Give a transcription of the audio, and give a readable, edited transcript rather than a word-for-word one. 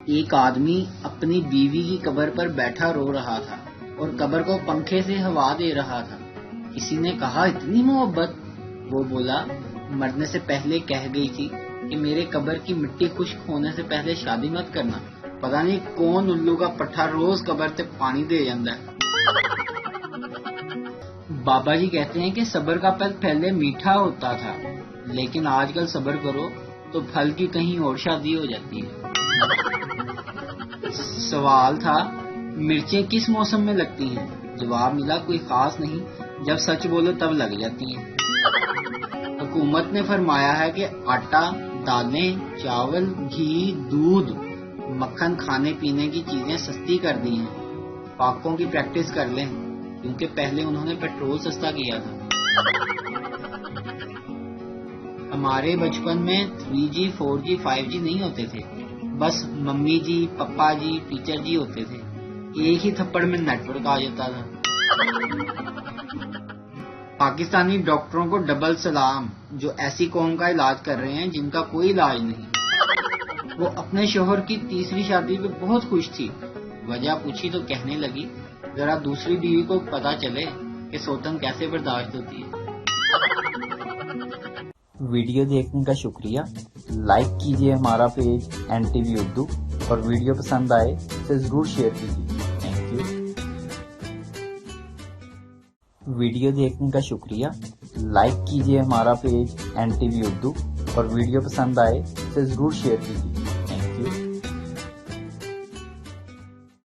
ایک آدمی اپنی بیوی کی قبر پر بیٹھا رو رہا تھا اور قبر کو پنکھے سے ہوا دے رہا تھا۔ کسی نے کہا اتنی محبت؟ وہ بولا مرنے سے پہلے کہہ گئی تھی کہ میرے قبر کی مٹی خشک ہونے سے پہلے شادی مت کرنا۔ پتہ نہیں کون الو کا پٹھا روز قبر تے پانی دے جاندہ ہے۔ بابا جی کہتے ہیں کہ صبر کا پھل پہلے میٹھا ہوتا تھا، لیکن آج کل صبر کرو تو پھل کی کہیں اور شادی ہو جاتی ہے۔ سوال تھا مرچیں کس موسم میں لگتی ہیں؟ جواب ملا کوئی خاص نہیں، جب سچ بولو تب لگ جاتی ہیں۔ حکومت نے فرمایا ہے کہ آٹا، دالیں، چاول، گھی، دودھ، مکھن کھانے پینے کی چیزیں سستی کر دی ہیں۔ پاکوں کی پریکٹس کر لیں کیونکہ پہلے انہوں نے پیٹرول سستا کیا تھا۔ ہمارے بچپن میں 3G 4G 5G نہیں ہوتے تھے، بس ممی جی، پپا جی، ٹیچر جی ہوتے تھے۔ ایک ہی تھپڑ میں نیٹ ورک آ جاتا تھا۔ پاکستانی ڈاکٹروں کو ڈبل سلام جو ایسی قوم کا علاج کر رہے ہیں جن کا کوئی علاج نہیں۔ وہ اپنے شوہر کی تیسری شادی پہ بہت خوش تھی، وجہ پوچھی تو کہنے لگی ذرا دوسری بیوی کو پتا چلے کہ سوتن کیسے برداشت ہوتی ہے۔ ویڈیو دیکھنے کا شکریہ۔ لائک کیجیے ہمارا پیج NTV اردو، اور ویڈیو پسند آئے تو ضرور شیئر کیجیے۔ Thank you. ویڈیو دیکھنے کا شکریہ۔ لائک کیجیے ہمارا پیج NTV اردو، اور ویڈیو پسند آئے تو ضرور شیئر کیجیے۔